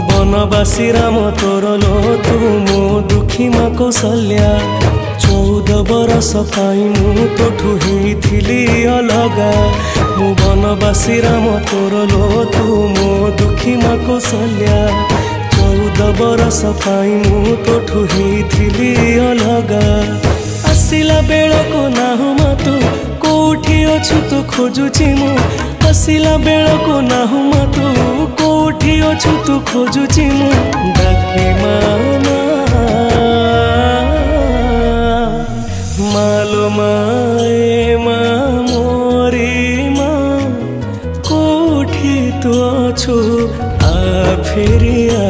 बनवासी राम तोर लो तू मो दुखी माँ कौशल्या 14 बरस पाई मु तोठू हेइथिली अलगा मु बनवासी राम तोर लो तू मो दुखी माँ कौशल्या 14 बरस पाई मु तोठू हेइथिली अलगा आसिला बेल को नाहु मा तू कोठी अछु तो खोजुची मु आसिला बेल को नाहु मा तू कोठी अछु तो खोजुची मु डाके मामा मालो माए मा मोरी मा कोठी तो अछु आ फेरिया